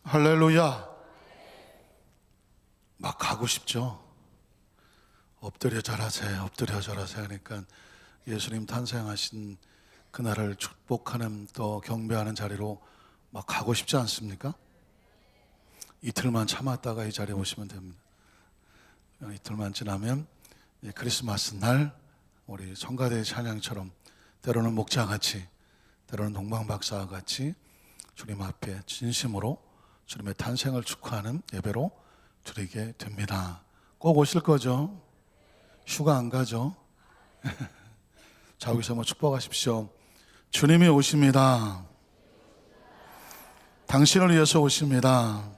할렐루야. 막 가고 싶죠. 엎드려 절하세, 엎드려 절하세 하니까 예수님 탄생하신 그날을 축복하는 또 경배하는 자리로 막 가고 싶지 않습니까? 이틀만 참았다가 이 자리에 오시면 됩니다. 이틀만 지나면 크리스마스 날 우리 성가대 찬양처럼 때로는 목자같이 때로는 동방박사와 같이 주님 앞에 진심으로 주님의 탄생을 축하하는 예배로 드리게 됩니다. 꼭 오실 거죠? 휴가 안 가죠? 자, 여기서 한번 축복하십시오. 주님이 오십니다. 당신을 위해서 오십니다.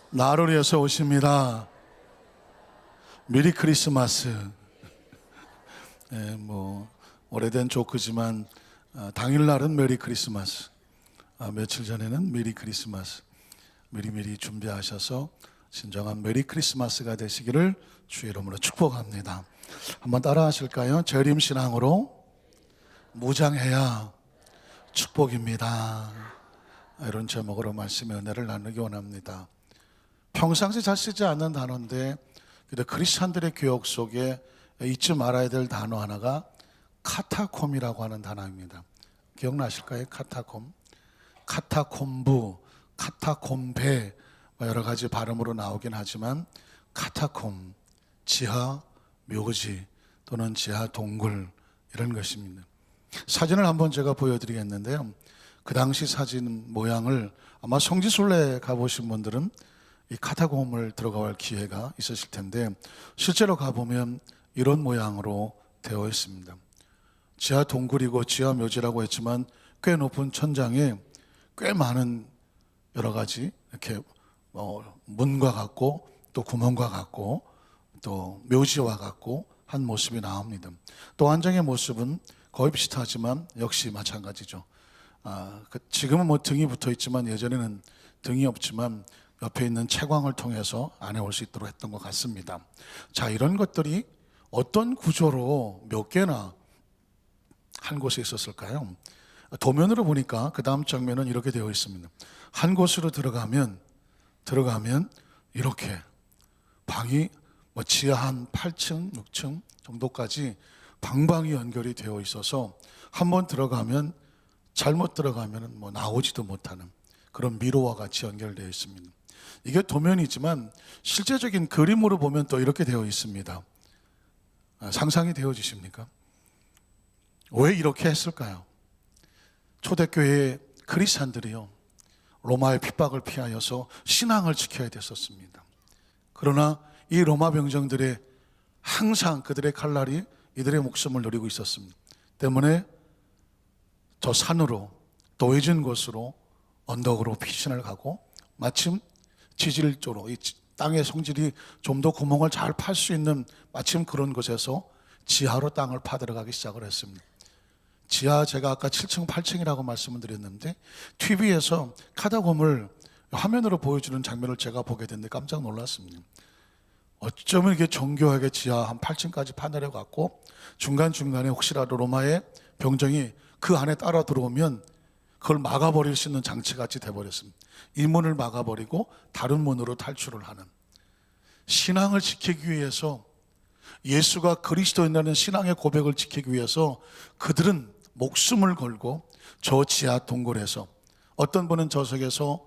나를 위해서 오십니다. 메리 크리스마스. 오래된 조크지만 당일날은 메리 크리스마스, 며칠 전에는 메리 크리스마스. 미리미리 준비하셔서 진정한 메리 크리스마스가 되시기를 주의 이름으로 축복합니다. 한번 따라 하실까요? 재림신앙으로 무장해야 축복입니다. 이런 제목으로 말씀의 은혜를 나누기 원합니다. 평상시 잘 쓰지 않는 단어인데 크리스찬들의 교역 속에 잊지 말아야 될 단어 하나가 카타콤이라고 하는 단어입니다. 기억나실까요? 카타콤, 카타콤부, 카타콤베 여러 가지 발음으로 나오긴 하지만 카타콤, 지하 묘지 또는 지하 동굴 이런 것입니다. 사진을 한번 제가 보여드리겠는데요. 그 당시 사진 모양을 아마 성지순례 가보신 분들은 이 카타콤을 들어갈 기회가 있으실 텐데 실제로 가보면 이런 모양으로 되어 있습니다. 지하 동굴이고 지하 묘지라고 했지만 꽤 높은 천장에 꽤 많은 여러 가지 이렇게 문과 같고 또 구멍과 같고 또 묘지와 같고 한 모습이 나옵니다. 또 안장의 모습은 거의 비슷하지만 역시 마찬가지죠. 지금은 등이 붙어 있지만 예전에는 등이 없지만 옆에 있는 채광을 통해서 안에 올 수 있도록 했던 것 같습니다. 자, 이런 것들이 어떤 구조로 몇 개나 한 곳에 있었을까요? 도면으로 보니까 그 다음 장면은 이렇게 되어 있습니다. 한 곳으로 들어가면 이렇게 방이 지하 한 8층, 6층 정도까지 방방이 연결이 되어 있어서 한번 들어가면 잘못 들어가면 나오지도 못하는 그런 미로와 같이 연결되어 있습니다. 이게 도면이지만 실제적인 그림으로 보면 또 이렇게 되어 있습니다. 상상이 되어지십니까? 왜 이렇게 했을까요? 초대교회 크리스찬들이요, 로마의 핍박을 피하여서 신앙을 지켜야 됐었습니다. 그러나 이 로마 병정들의 항상 그들의 칼날이 이들의 목숨을 노리고 있었습니다. 때문에 저 산으로 노예진 곳으로 언덕으로 피신을 가고 마침 지질조로 이 땅의 성질이 좀 더 구멍을 잘 팔 수 있는 마침 그런 곳에서 지하로 땅을 파들어가기 시작을 했습니다. 지하 제가 아까 7층, 8층이라고 말씀을 드렸는데 TV에서 카타콤을 화면으로 보여주는 장면을 제가 보게 됐는데 깜짝 놀랐습니다. 어쩌면 이게 정교하게 지하 한 8층까지 파내려갔고 중간중간에 혹시라도 로마의 병정이 그 안에 따라 들어오면 그걸 막아버릴 수 있는 장치같이 돼버렸습니다. 이 문을 막아버리고 다른 문으로 탈출을 하는, 신앙을 지키기 위해서, 예수가 그리스도인이라는 신앙의 고백을 지키기 위해서 그들은 목숨을 걸고 저 지하 동굴에서, 어떤 분은 저 속에서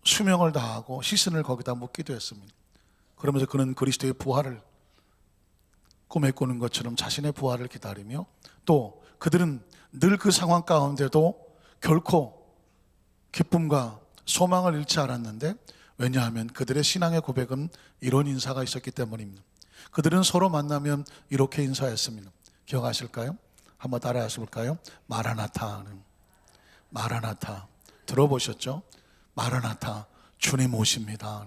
수명을 다하고 시신을 거기다 묻기도 했습니다. 그러면서 그는 그리스도의 부활을 꿈에 꾸는 것처럼 자신의 부활을 기다리며, 또 그들은 늘 그 상황 가운데도 결코 기쁨과 소망을 잃지 않았는데, 왜냐하면 그들의 신앙의 고백은 이런 인사가 있었기 때문입니다. 그들은 서로 만나면 이렇게 인사했습니다. 기억하실까요? 한번 따라 하실까요? 마라나타는, 마라나타 들어보셨죠? 마라나타, 주님 오십니다.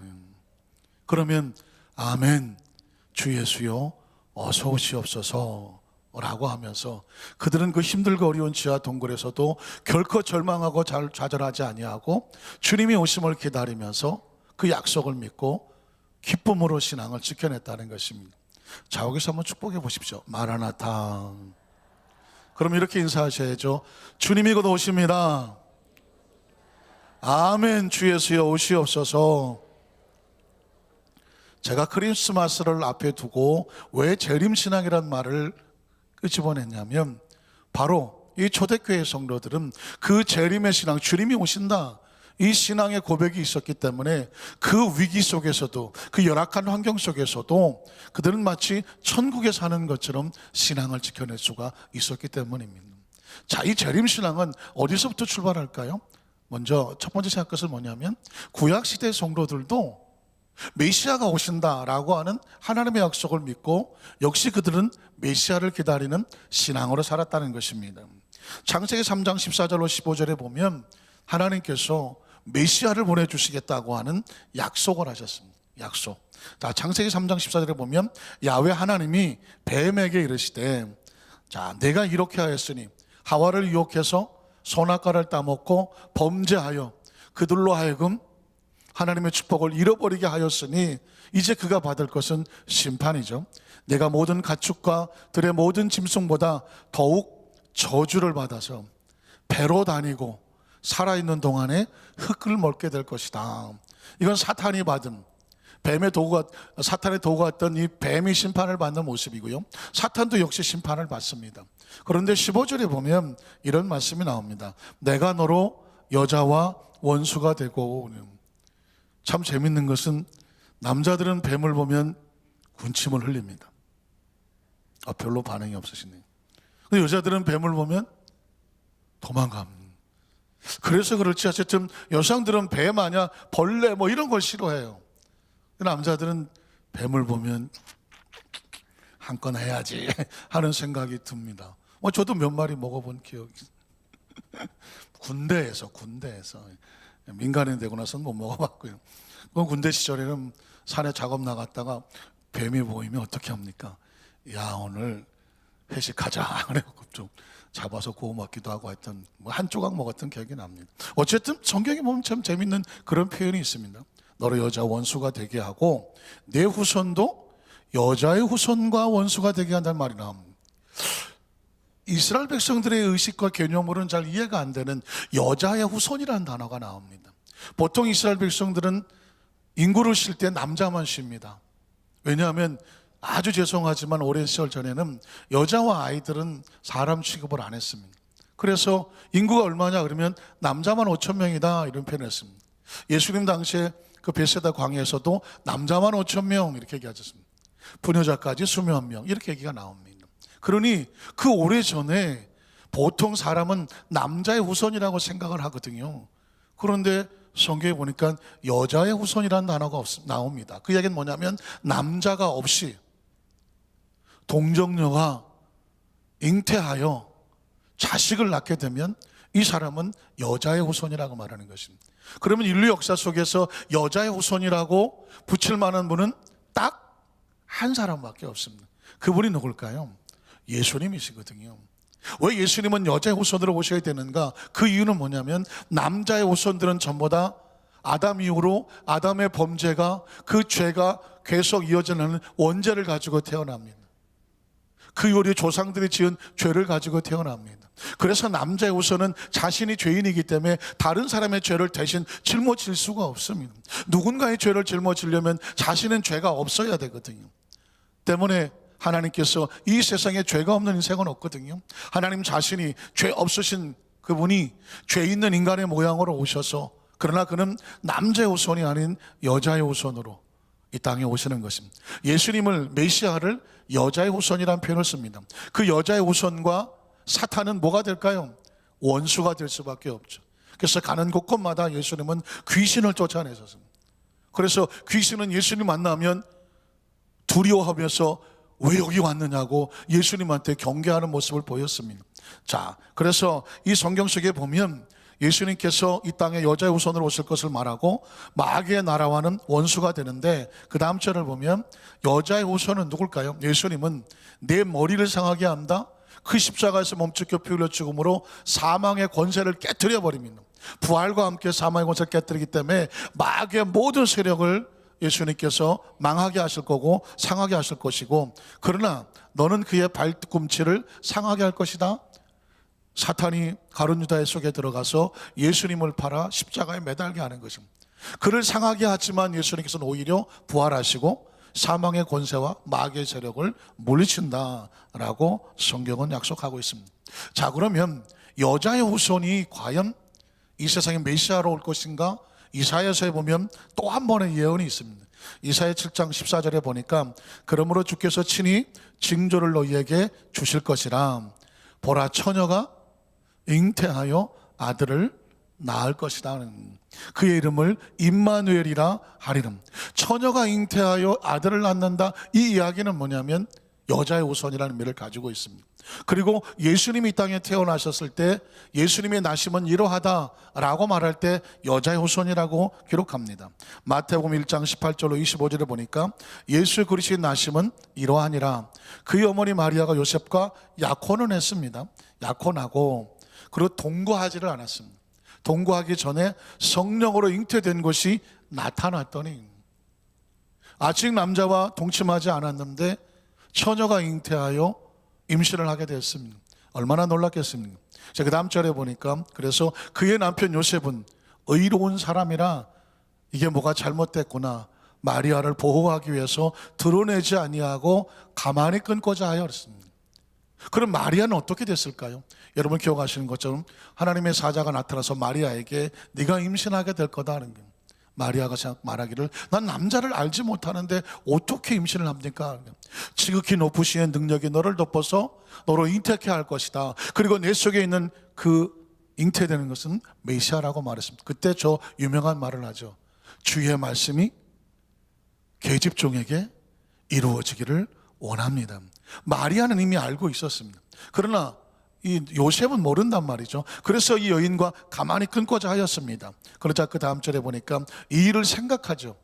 그러면 아멘, 주 예수여 어서 오시옵소서 라고 하면서 그들은 그 힘들고 어려운 지하 동굴에서도 결코 절망하고 좌절하지 아니하고 주님이 오심을 기다리면서 그 약속을 믿고 기쁨으로 신앙을 지켜냈다는 것입니다. 자, 여기서 한번 축복해 보십시오. 마라나타. 그럼 이렇게 인사하셔야죠. 주님이 곧 오십니다. 아멘. 주 예수여 오시옵소서. 제가 크리스마스를 앞에 두고 왜 재림신앙이란 말을 끄집어냈냐면, 바로 이 초대교회 성도들은 그 재림의 신앙, 주님이 오신다, 이 신앙의 고백이 있었기 때문에 그 위기 속에서도, 그 열악한 환경 속에서도 그들은 마치 천국에 사는 것처럼 신앙을 지켜낼 수가 있었기 때문입니다. 자, 이 재림신앙은 어디서부터 출발할까요? 먼저 첫 번째 생각할 것은 뭐냐면, 구약시대 성도들도 메시아가 오신다라고 하는 하나님의 약속을 믿고 역시 그들은 메시아를 기다리는 신앙으로 살았다는 것입니다. 창세기 3장 14절로 15절에 보면 하나님께서 메시아를 보내주시겠다고 하는 약속을 하셨습니다. 약속. 자, 창세기 3장 14절에 보면 야훼 하나님이 뱀에게 이르시되, 자, 내가 이렇게 하였으니 하와를 유혹해서 선악과를 따먹고 범죄하여 그들로 하여금 하나님의 축복을 잃어버리게 하였으니 이제 그가 받을 것은 심판이죠. 내가 모든 가축과 들의 모든 짐승보다 더욱 저주를 받아서 배로 다니고 살아있는 동안에 흙을 먹게 될 것이다. 이건 사탄이 받은, 사탄의 도구가 왔던 이 뱀이 심판을 받는 모습이고요, 사탄도 역시 심판을 받습니다. 그런데 15절에 보면 이런 말씀이 나옵니다. 내가 너로 여자와 원수가 되고. 참 재밌는 것은 남자들은 뱀을 보면 군침을 흘립니다. 별로 반응이 없으시네요. 근데 여자들은 뱀을 보면 도망갑니다. 그래서 그렇지, 어쨌든 여성들은 뱀 아냐 벌레 뭐 이런 걸 싫어해요. 남자들은 뱀을 보면 한 건 해야지 하는 생각이 듭니다. 저도 몇 마리 먹어본 기억이 군대에서 민간인 되고 나서는 못 먹어봤고요. 군대 시절에는 산에 작업 나갔다가 뱀이 보이면 어떻게 합니까? 야, 오늘 회식하자 그래갖고 좀 잡아서 구워 먹기도 하고 하여튼 한 조각 먹었던 기억이 납니다. 어쨌든 성경에 보면 참 재밌는 그런 표현이 있습니다. 너로 여자 원수가 되게 하고 내 후손도 여자의 후손과 원수가 되게 한다는 말이 나옵니다. 이스라엘 백성들의 의식과 개념으로는 잘 이해가 안 되는 여자의 후손이라는 단어가 나옵니다. 보통 이스라엘 백성들은 인구를 쉴 때 남자만 쉽니다. 왜냐하면 아주 죄송하지만 오랜 시절 전에는 여자와 아이들은 사람 취급을 안 했습니다. 그래서 인구가 얼마냐 그러면 남자만 5천 명이다 이런 표현을 했습니다. 예수님 당시에 그 베세다 광야에서도 남자만 5천 명 이렇게 얘기하셨습니다. 부녀자까지 수천 명 이렇게 얘기가 나옵니다. 그러니 그 오래전에 보통 사람은 남자의 후손이라고 생각을 하거든요. 그런데 성경에 보니까 여자의 후손이라는 단어가 나옵니다. 그 얘기는 뭐냐면 남자가 없이 동정녀가 잉태하여 자식을 낳게 되면 이 사람은 여자의 후손이라고 말하는 것입니다. 그러면 인류 역사 속에서 여자의 후손이라고 붙일 만한 분은 딱 한 사람밖에 없습니다. 그분이 누굴까요? 예수님이시거든요. 왜 예수님은 여자의 후손으로 오셔야 되는가? 그 이유는 뭐냐면 남자의 후손들은 전부 다 아담 이후로 아담의 범죄가, 그 죄가 계속 이어져나가는 원죄를 가지고 태어납니다. 그 이후에 조상들이 지은 죄를 가지고 태어납니다. 그래서 남자의 후손은 자신이 죄인이기 때문에 다른 사람의 죄를 대신 짊어질 수가 없습니다. 누군가의 죄를 짊어지려면 자신은 죄가 없어야 되거든요. 때문에 하나님께서 이 세상에 죄가 없는 인생은 없거든요. 하나님 자신이 죄 없으신 그분이 죄 있는 인간의 모양으로 오셔서, 그러나 그는 남자의 후손이 아닌 여자의 후손으로 이 땅에 오시는 것입니다. 예수님을, 메시아를 여자의 후손이라는 표현을 씁니다. 그 여자의 후손과 사탄은 뭐가 될까요? 원수가 될 수밖에 없죠. 그래서 가는 곳곳마다 예수님은 귀신을 쫓아내셨습니다. 그래서 귀신은 예수님 만나면 두려워하면서 왜 여기 왔느냐고 예수님한테 경계하는 모습을 보였습니다. 자, 그래서 이 성경 속에 보면 예수님께서 이 땅에 여자의 후손으로 오실 것을 말하고 마귀의 나라와는 원수가 되는데, 그 다음 절을 보면 여자의 후손은 누굴까요? 예수님은 내 머리를 상하게 한다, 그 십자가에서 몸짓겨 피 흘려 죽음으로 사망의 권세를 깨뜨려 버립니다. 부활과 함께 사망의 권세를 깨뜨리기 때문에 마귀의 모든 세력을 예수님께서 망하게 하실 거고 상하게 하실 것이고, 그러나 너는 그의 발꿈치를 상하게 할 것이다. 사탄이 가룟 유다의 속에 들어가서 예수님을 팔아 십자가에 매달게 하는 것입니다. 그를 상하게 하지만 예수님께서는 오히려 부활하시고 사망의 권세와 마귀의 세력을 물리친다라고 성경은 약속하고 있습니다. 자, 그러면 여자의 후손이 과연 이 세상에 메시아로 올 것인가? 이사야서에 보면 또 한 번의 예언이 있습니다. 이사야 7장 14절에 보니까 그러므로 주께서 친히 징조를 너희에게 주실 것이라. 보라, 처녀가 잉태하여 아들을 낳을 것이다. 그의 이름을 임마누엘이라 하리름. 처녀가 잉태하여 아들을 낳는다. 이 이야기는 뭐냐면 여자의 후손이라는 의미를 가지고 있습니다. 그리고 예수님이 이 땅에 태어나셨을 때 예수님의 나심은 이러하다라고 말할 때 여자의 후손이라고 기록합니다. 마태복음 1장 18절로 25절에 보니까 예수 그리스도의 나심은 이러하니라. 그의 어머니 마리아가 요셉과 약혼을 했습니다. 약혼하고 그리고 동거하지를 않았습니다. 동거하기 전에 성령으로 잉태된 것이 나타났더니 아직 남자와 동침하지 않았는데 처녀가 잉태하여 임신을 하게 되었습니다. 얼마나 놀랐겠습니까? 그 다음 절에 보니까 그래서 그의 남편 요셉은 의로운 사람이라 이게 뭐가 잘못됐구나, 마리아를 보호하기 위해서 드러내지 아니하고 가만히 끊고자 하여 그랬습니다. 그럼 마리아는 어떻게 됐을까요? 여러분 기억하시는 것처럼 하나님의 사자가 나타나서 마리아에게 네가 임신하게 될 거다 하는 거예요. 마리아가 말하기를 난 남자를 알지 못하는데 어떻게 임신을 합니까? 지극히 높으신 능력이 너를 덮어서 너로 잉태케 할 것이다. 그리고 내 속에 있는 그 잉태되는 것은 메시아라고 말했습니다. 그때 저 유명한 말을 하죠. 주의 말씀이 계집종에게 이루어지기를 원합니다. 마리아는 이미 알고 있었습니다. 그러나 이 요셉은 모른단 말이죠. 그래서 이 여인과 가만히 끊고자 하였습니다. 그러자 그 다음 절에 보니까 이 일을 생각하죠.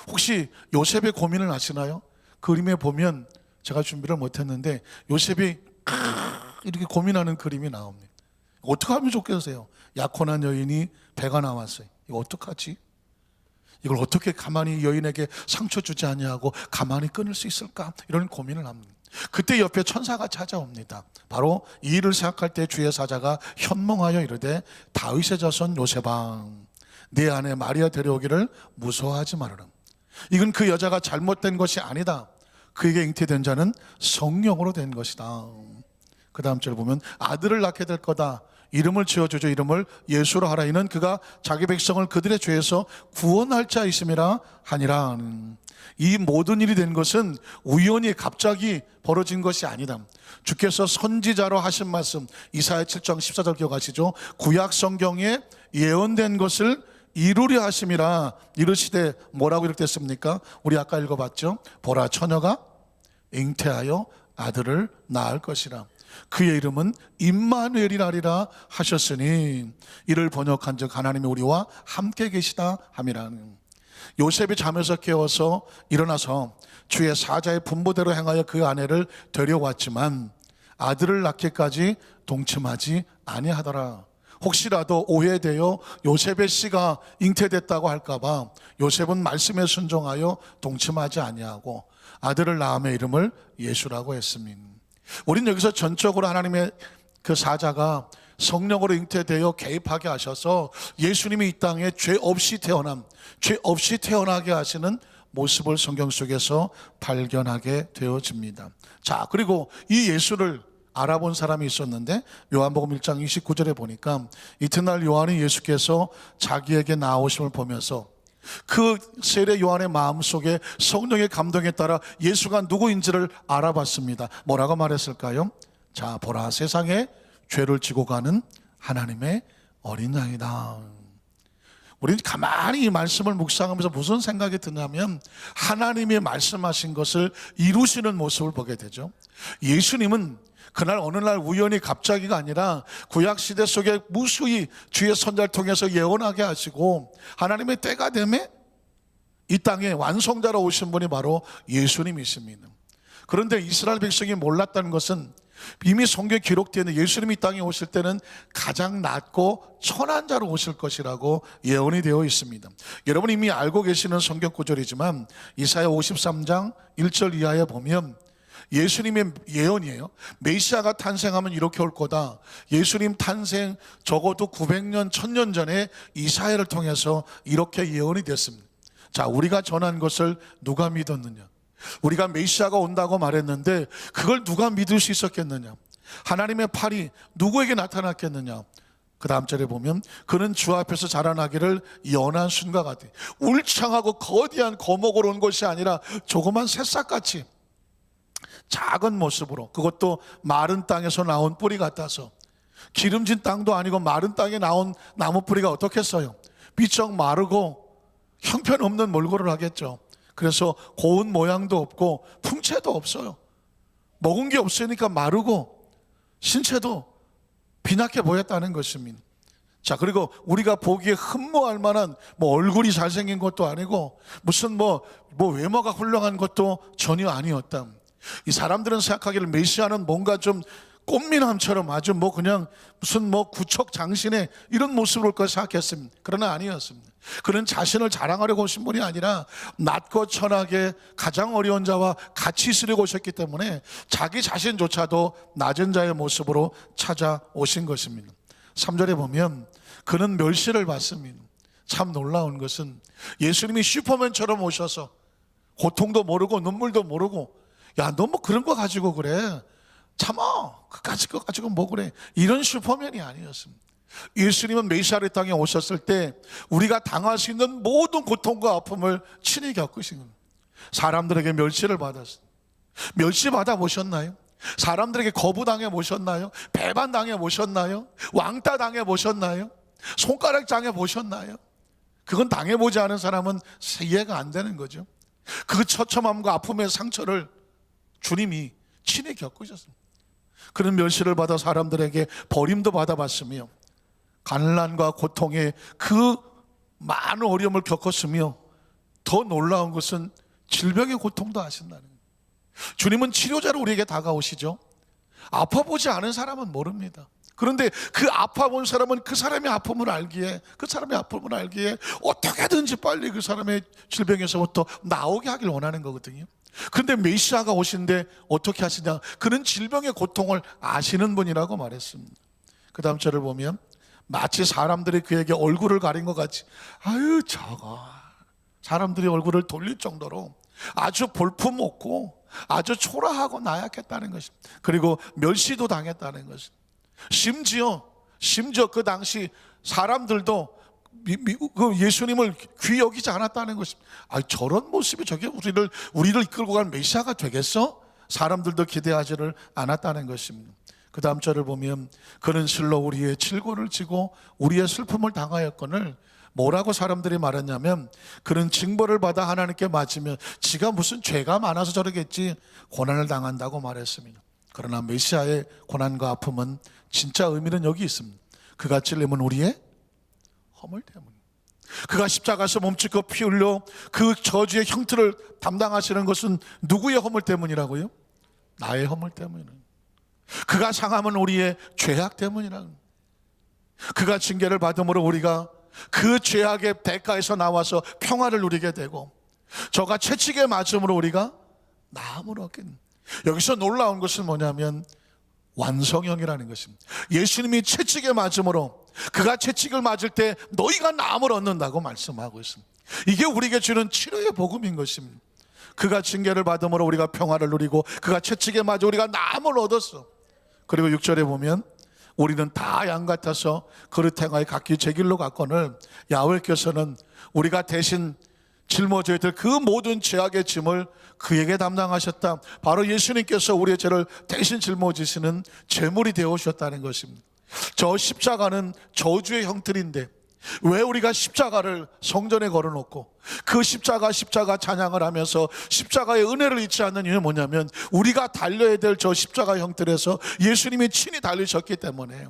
혹시 요셉의 고민을 아시나요? 그림에 보면 제가 준비를 못했는데 요셉이 이렇게 고민하는 그림이 나옵니다. 어떻게 하면 좋겠어요? 약혼한 여인이 배가 나왔어요. 이거 어떡하지? 이걸 어떻게 가만히 여인에게 상처 주지 아니하고 가만히 끊을 수 있을까? 이런 고민을 합니다. 그때 옆에 천사가 찾아옵니다. 바로 이 일을 생각할 때 주의 사자가 현몽하여 이르되 다윗의 자손 요셉아, 네 아내 마리아 데려오기를 무서워하지 말아라. 이건 그 여자가 잘못된 것이 아니다. 그에게 잉태된 자는 성령으로 된 것이다. 그 다음 절 보면 아들을 낳게 될 거다. 이름을 지어주죠. 이름을 예수로 하라. 이는 그가 자기 백성을 그들의 죄에서 구원할 자이심이라 하니라. 이 모든 일이 된 것은 우연히 갑자기 벌어진 것이 아니다. 주께서 선지자로 하신 말씀 이사야 7장 14절 기억하시죠? 구약 성경에 예언된 것을 이루려 하심이라. 이르시되 뭐라고 이렇게 됐습니까? 우리 아까 읽어봤죠? 보라, 처녀가 잉태하여 아들을 낳을 것이라. 그의 이름은 임마누엘이라리라 하셨으니 이를 번역한 즉 하나님이 우리와 함께 계시다 함이라. 요셉이 잠에서 깨어서 일어나서 주의 사자의 분부대로 행하여 그 아내를 데려왔지만 아들을 낳기까지 동침하지 아니하더라. 혹시라도 오해되어 요셉의 씨가 잉태됐다고 할까봐 요셉은 말씀에 순종하여 동침하지 아니하고 아들을 낳음의 이름을 예수라고 했습니다. 우리는 여기서 전적으로 하나님의 그 사자가 성령으로 잉태되어 개입하게 하셔서 예수님이 이 땅에 죄 없이 태어나게 하시는 모습을 성경 속에서 발견하게 되어집니다. 자, 그리고 이 예수를 알아본 사람이 있었는데 요한복음 1장 29절에 보니까 이튿날 요한이 예수께서 자기에게 나오심을 보면서 그 세례 요한의 마음속에 성령의 감동에 따라 예수가 누구인지를 알아봤습니다. 뭐라고 말했을까요? 자, 보라, 세상에 죄를 지고 가는 하나님의 어린 양이다. 우리는 가만히 이 말씀을 묵상하면서 무슨 생각이 드냐면 하나님이 말씀하신 것을 이루시는 모습을 보게 되죠. 예수님은 그날 어느 날 우연히 갑자기가 아니라 구약시대 속에 무수히 주의 선자를 통해서 예언하게 하시고 하나님의 때가 되매 이 땅에 완성자로 오신 분이 바로 예수님이십니다. 그런데 이스라엘 백성이 몰랐다는 것은 이미 성경에 기록되어 있는 예수님이 이 땅에 오실 때는 가장 낮고 천한 자로 오실 것이라고 예언이 되어 있습니다. 여러분 이미 알고 계시는 성경 구절이지만 이사야 53장 1절 이하에 보면 예수님의 예언이에요. 메시아가 탄생하면 이렇게 올 거다. 예수님 탄생 적어도 900년, 1000년 전에 이사야를 통해서 이렇게 예언이 됐습니다. 자, 우리가 전한 것을 누가 믿었느냐? 우리가 메시아가 온다고 말했는데 그걸 누가 믿을 수 있었겠느냐? 하나님의 팔이 누구에게 나타났겠느냐? 그 다음 절에 보면 그는 주 앞에서 자라나기를 연한 순과 같아. 울창하고 거대한 거목으로 온 것이 아니라 조그만 새싹같이 작은 모습으로, 그것도 마른 땅에서 나온 뿌리 같아서. 기름진 땅도 아니고 마른 땅에 나온 나무 뿌리가 어떻겠어요? 비쩍 마르고 형편없는 몰골을 하겠죠. 그래서 고운 모양도 없고 풍채도 없어요. 먹은 게 없으니까 마르고 신체도 빈약해 보였다는 것입니다. 자, 그리고 우리가 보기에 흠모할 만한 얼굴이 잘생긴 것도 아니고 무슨 외모가 훌륭한 것도 전혀 아니었다. 이 사람들은 생각하기를 메시아는 뭔가 좀 꽃미남처럼 아주 그냥 무슨 구척 장신의 이런 모습으로 올 걸 생각했습니다. 그러나 아니었습니다. 그는 자신을 자랑하려고 오신 분이 아니라 낮고 천하게 가장 어려운 자와 같이 있으려고 오셨기 때문에 자기 자신조차도 낮은 자의 모습으로 찾아오신 것입니다. 3절에 보면 그는 멸시를 받습니다. 참 놀라운 것은 예수님이 슈퍼맨처럼 오셔서 고통도 모르고 눈물도 모르고 야, 너 그런 거 가지고 그래, 참아, 그까짓 거 가지고 그래, 이런 슈퍼맨이 아니었습니다. 예수님은 메시아의 땅에 오셨을 때 우리가 당할 수 있는 모든 고통과 아픔을 친히 겪으신 겁니다. 사람들에게 멸시를 받았어요. 멸시받아 보셨나요? 사람들에게 거부당해 보셨나요? 배반당해 보셨나요? 왕따 당해 보셨나요? 손가락 당해 보셨나요? 그건 당해보지 않은 사람은 이해가 안 되는 거죠. 그 처참함과 아픔의 상처를 주님이 친히 겪으셨습니다. 그런 멸시를 받아 사람들에게 버림도 받아봤으며 간난과 고통의 그 많은 어려움을 겪었으며 더 놀라운 것은 질병의 고통도 아신다는 거예요. 주님은 치료자로 우리에게 다가오시죠. 아파보지 않은 사람은 모릅니다. 그런데 그 아파본 사람은 그 사람의 아픔을 알기에 어떻게든지 빨리 그 사람의 질병에서부터 나오게 하길 원하는 거거든요. 그런데 메시아가 오신데 어떻게 하시냐? 그는 질병의 고통을 아시는 분이라고 말했습니다. 그 다음 절을 보면 마치 사람들이 그에게 얼굴을 가린 것 같이, 아유 저거, 사람들이 얼굴을 돌릴 정도로 아주 볼품없고 아주 초라하고 나약했다는 것입니다. 그리고 멸시도 당했다는 것입니다. 심지어 그 당시 사람들도 예수님을 귀히 여기지 않았다는 것입니다. 저런 모습이 저게 우리를 이끌고 갈 메시아가 되겠어? 사람들도 기대하지를 않았다는 것입니다. 그 다음 절을 보면 그는 실로 우리의 질고를 지고 우리의 슬픔을 당하였거늘, 뭐라고 사람들이 말했냐면 그는 징벌을 받아 하나님께 맞으면 지가 무슨 죄가 많아서 저러겠지, 고난을 당한다고 말했습니다. 그러나 메시아의 고난과 아픔은 진짜 의미는 여기 있습니다. 그가 찔림은 우리의 허물 때문, 그가 십자가에서 몸짓고 피 흘려 그 저주의 형틀을 담당하시는 것은 누구의 허물 때문이라고요? 나의 허물 때문이에요. 그가 상함은 우리의 죄악 때문이라고. 그가 징계를 받음으로 우리가 그 죄악의 대가에서 나와서 평화를 누리게 되고, 저가 채찍에 맞음으로 우리가 나음을 얻게 됩니다. 여기서 놀라운 것은 뭐냐면 완성형이라는 것입니다. 예수님이 채찍에 맞음으로, 그가 채찍을 맞을 때 너희가 나음을 얻는다고 말씀하고 있습니다. 이게 우리에게 주는 치료의 복음인 것입니다. 그가 징계를 받음으로 우리가 평화를 누리고 그가 채찍에 맞아 우리가 나음을 얻었어. 그리고 6절에 보면 우리는 다 양 같아서 그릇 행하여 각기 제 길로 갔거늘 야훼께서는 우리가 대신 짊어져야 될 그 모든 죄악의 짐을 그에게 담당하셨다. 바로 예수님께서 우리의 죄를 대신 짊어지시는 제물이 되어 오셨다는 것입니다. 저 십자가는 저주의 형틀인데 왜 우리가 십자가를 성전에 걸어놓고 그 십자가 찬양을 하면서 십자가의 은혜를 잊지 않는 이유는 뭐냐면 우리가 달려야 될 저 십자가 형틀에서 예수님이 친히 달리셨기 때문에,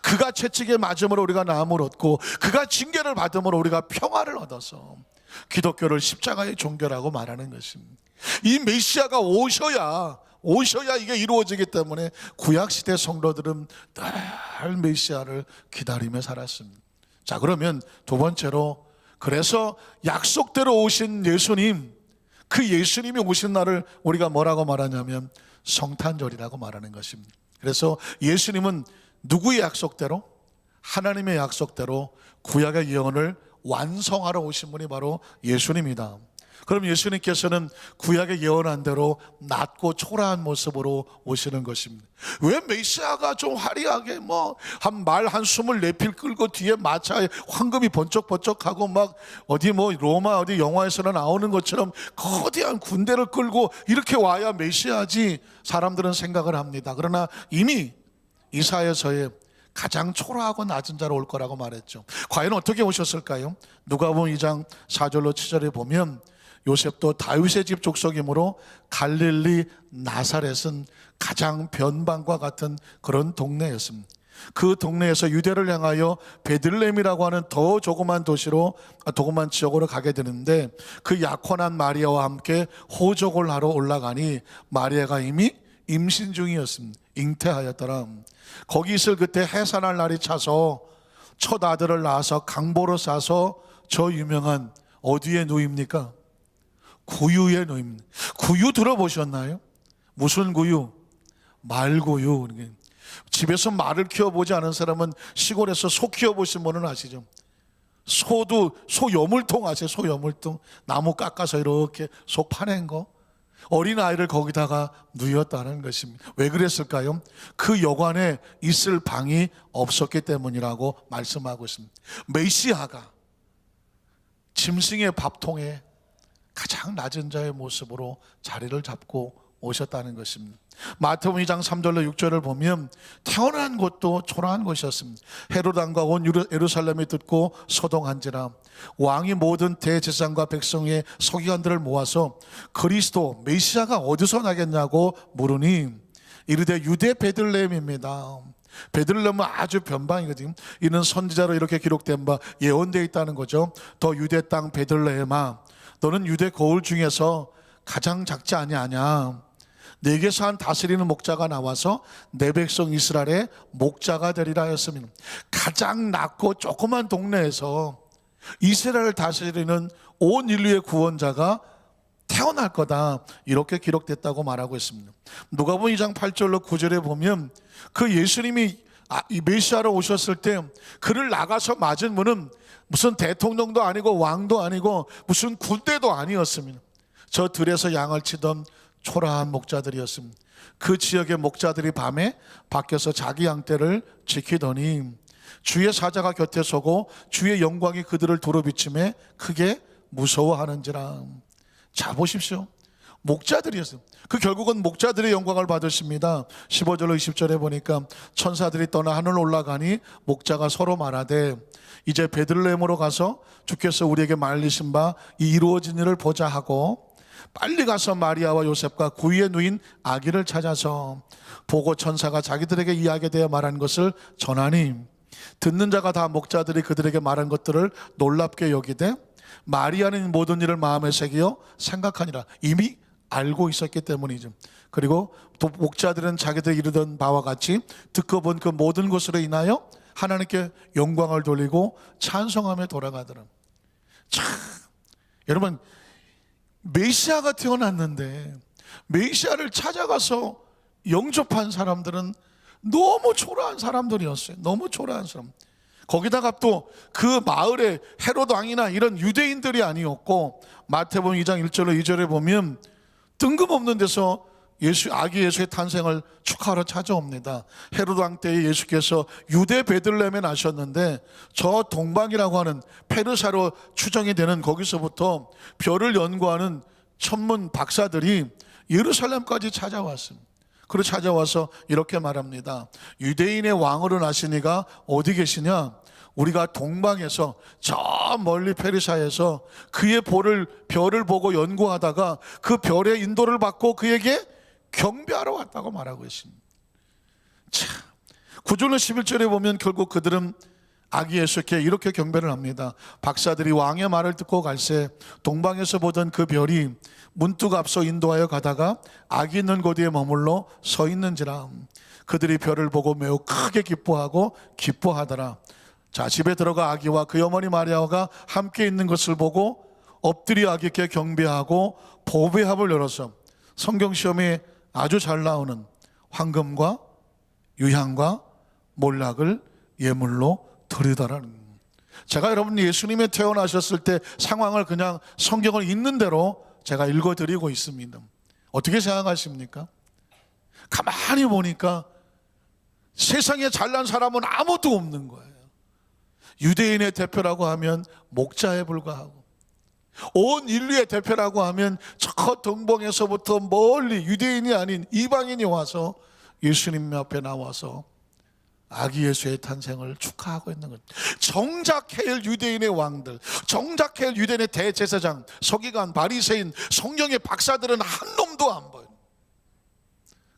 그가 채찍에 맞음으로 우리가 나음을 얻고 그가 징계를 받음으로 우리가 평화를 얻어서 기독교를 십자가의 종교라고 말하는 것입니다. 이 메시아가 오셔야 이게 이루어지기 때문에 구약시대 성도들은 늘 메시아를 기다리며 살았습니다. 자, 그러면 두 번째로, 그래서 약속대로 오신 예수님, 그 예수님이 오신 날을 우리가 뭐라고 말하냐면 성탄절이라고 말하는 것입니다. 그래서 예수님은 누구의 약속대로? 하나님의 약속대로 구약의 예언을 완성하러 오신 분이 바로 예수님이다. 그럼 예수님께서는 구약의 예언한 대로 낮고 초라한 모습으로 오시는 것입니다. 왜 메시아가 좀 화려하게 한 말 한 24필 끌고 뒤에 마차에 황금이 번쩍번쩍하고 막 어디 로마 어디 영화에서는 나오는 것처럼 거대한 군대를 끌고 이렇게 와야 메시아지 사람들은 생각을 합니다. 그러나 이미 이사야서에 가장 초라하고 낮은 자로 올 거라고 말했죠. 과연 어떻게 오셨을까요? 누가복음 2장 4절로 7절에 보면 요셉도 다윗의 집 족속이므로 갈릴리 나사렛은 가장 변방과 같은 그런 동네였습니다. 그 동네에서 유대를 향하여 베들레헴이라고 하는 더 조그만 지역으로 가게 되는데 그 약혼한 마리아와 함께 호적을 하러 올라가니 마리아가 이미 임신 중이었습니다. 잉태하였더라. 거기 있을 그때 해산할 날이 차서 첫 아들을 낳아서 강보로 싸서 저 유명한 어디에 누입니까? 구유에 누입니다. 구유 들어보셨나요? 무슨 구유? 말구유. 집에서 말을 키워보지 않은 사람은 시골에서 소 키워보신 분은 아시죠? 소 여물통 아세요? 소 여물통. 나무 깎아서 이렇게 속 파낸 거. 어린아이를 거기다가 누였다는 것입니다. 왜 그랬을까요? 그 여관에 있을 방이 없었기 때문이라고 말씀하고 있습니다. 메시아가 짐승의 밥통에 가장 낮은 자의 모습으로 자리를 잡고 오셨다는 것입니다. 마태복음 2장 3절로 6절을 보면 태어난 곳도 초라한 곳이었습니다. 헤롯 왕과 온 예루살렘이 듣고 소동한지라 왕이 모든 대제사장과 백성의 서기관들을 모아서 그리스도 메시아가 어디서 나겠냐고 물으니 이르되 유대 베들레헴입니다. 베들레헴은 아주 변방이거든요. 이는 선지자로 이렇게 기록된 바 예언되어 있다는 거죠. 더 유대 땅 베들레헴아 너는 유대 거울 중에서 가장 작지 아니하냐. 내게서 한 다스리는 목자가 나와서 내 백성 이스라엘의 목자가 되리라 했습니다. 가장 낮고 조그만 동네에서 이스라엘을 다스리는 온 인류의 구원자가 태어날 거다 이렇게 기록됐다고 말하고 있습니다. 누가복음 2장 8절로 9절에 보면 그 예수님이 이 메시아로 오셨을 때 그를 나가서 맞은 분은 무슨 대통령도 아니고 왕도 아니고 무슨 군대도 아니었습니다. 저 들에서 양을 치던 초라한 목자들이었습니다. 그 지역의 목자들이 밤에 밖에서 자기 양떼를 지키더니 주의 사자가 곁에 서고 주의 영광이 그들을 두루비침에 크게 무서워하는지라. 자 보십시오. 목자들이었어요. 그 결국은 목자들의 영광을 받으십니다. 15절로 20절에 보니까 천사들이 떠나 하늘 올라가니 목자가 서로 말하되 이제 베들레헴으로 가서 주께서 우리에게 말리신 바 이 이루어진 일을 보자 하고 빨리 가서 마리아와 요셉과 구유에 누인 아기를 찾아서 보고 천사가 자기들에게 이야기에 대해 말한 것을 전하니 듣는 자가 다 목자들이 그들에게 말한 것들을 놀랍게 여기되 마리아는 모든 일을 마음에 새기어 생각하니라. 이미 알고 있었기 때문이죠. 그리고 또 목자들은 자기들이 이르던 바와 같이 듣고 본 그 모든 것으로 인하여 하나님께 영광을 돌리고 찬송하며 돌아가더라. 참 여러분 메시아가 태어났는데 메시아를 찾아가서 영접한 사람들은 너무 초라한 사람들이었어요. 너무 초라한 사람. 거기다가 또 그 마을에 헤롯 왕이나 이런 유대인들이 아니었고 마태복음 2장 1절로 2절에 보면 뜬금없는 데서 아기 예수의 탄생을 축하하러 찾아옵니다. 헤롯 왕 때에 예수께서 유대 베들레헴에 나셨는데 저 동방이라고 하는 페르시아로 추정이 되는 거기서부터 별을 연구하는 천문 박사들이 예루살렘까지 찾아왔습니다. 그리고 찾아와서 이렇게 말합니다. 유대인의 왕으로 나시니가 어디 계시냐? 우리가 동방에서 저 멀리 페르시아에서 그의 별을 보고 연구하다가 그 별의 인도를 받고 그에게 경배하러 왔다고 말하고 있습니다. 참, 9절로 11절에 보면 결국 그들은 아기 예수께 이렇게 경배를 합니다. 박사들이 왕의 말을 듣고 갈새 동방에서 보던 그 별이 문득 앞서 인도하여 가다가 아기 있는 곳 위에 머물러 서 있는지라. 그들이 별을 보고 매우 크게 기뻐하고 기뻐하더라. 자, 집에 들어가 아기와 그 어머니 마리아가 함께 있는 것을 보고 엎드려 아기께 경배하고 보배합을 열어서 성경 시험에 아주 잘 나오는 황금과 유향과 몰락을 예물로 드리더라는 거예요. 제가 여러분 예수님이 태어나셨을 때 상황을 그냥 성경을 있는 대로 제가 읽어드리고 있습니다. 어떻게 생각하십니까? 가만히 보니까 세상에 잘난 사람은 아무도 없는 거예요. 유대인의 대표라고 하면 목자에 불과하고, 온 인류의 대표라고 하면 저 동방에서부터 멀리 유대인이 아닌 이방인이 와서 예수님 앞에 나와서 아기 예수의 탄생을 축하하고 있는 것. 정작 해일 유대인의 왕들, 정작 해일 유대인의 대제사장, 서기관, 바리새인, 성경의 박사들은 한 놈도 안 보여요.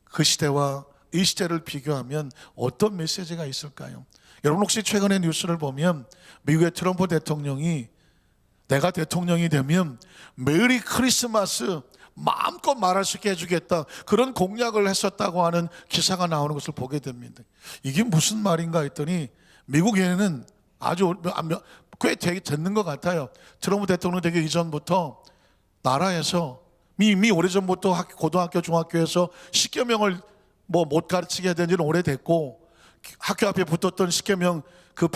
그 시대와 이 시대를 비교하면 어떤 메시지가 있을까요? 여러분 혹시 최근에 뉴스를 보면 미국의 트럼프 대통령이 내가 대통령이 되면 메리 크리스마스 마음껏 말할 수 있게 해주겠다, 그런 공약을 했었다고 하는 기사가 나오는 것을 보게 됩니다. 이게 무슨 말인가 했더니 미국에는 아주 꽤 됐는 것 같아요. 트럼프 대통령 되기 이전부터 나라에서 이미 오래전부터 고등학교 중학교에서 십계명을 못 가르치게 해야 된 지는 오래됐고, 학교 앞에 붙었던 십계명 그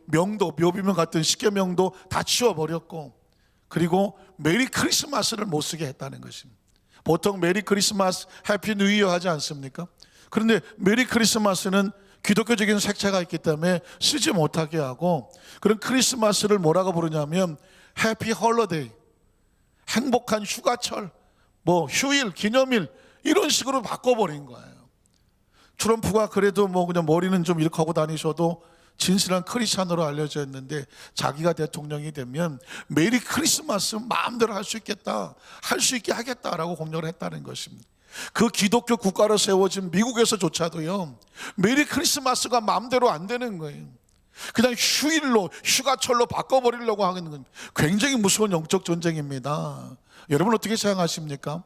명도 묘비명 같은 십계명도 다 치워버렸고, 그리고 메리 크리스마스를 못 쓰게 했다는 것입니다. 보통 메리 크리스마스 해피 뉴 이어 하지 않습니까? 그런데 메리 크리스마스는 기독교적인 색채가 있기 때문에 쓰지 못하게 하고, 그런 크리스마스를 뭐라고 부르냐면 해피 홀리데이, 행복한 휴가철, 휴일, 기념일, 이런 식으로 바꿔버린 거예요. 트럼프가 그래도 그냥 머리는 좀 이렇게 하고 다니셔도 진실한 크리스찬으로 알려져 있는데, 자기가 대통령이 되면 메리 크리스마스 마음대로 할 수 있겠다, 할 수 있게 하겠다라고 공약을 했다는 것입니다. 그 기독교 국가로 세워진 미국에서조차도요, 메리 크리스마스가 마음대로 안 되는 거예요. 그냥 휴일로, 휴가철로 바꿔버리려고 하는 건 굉장히 무서운 영적 전쟁입니다. 여러분 어떻게 생각하십니까?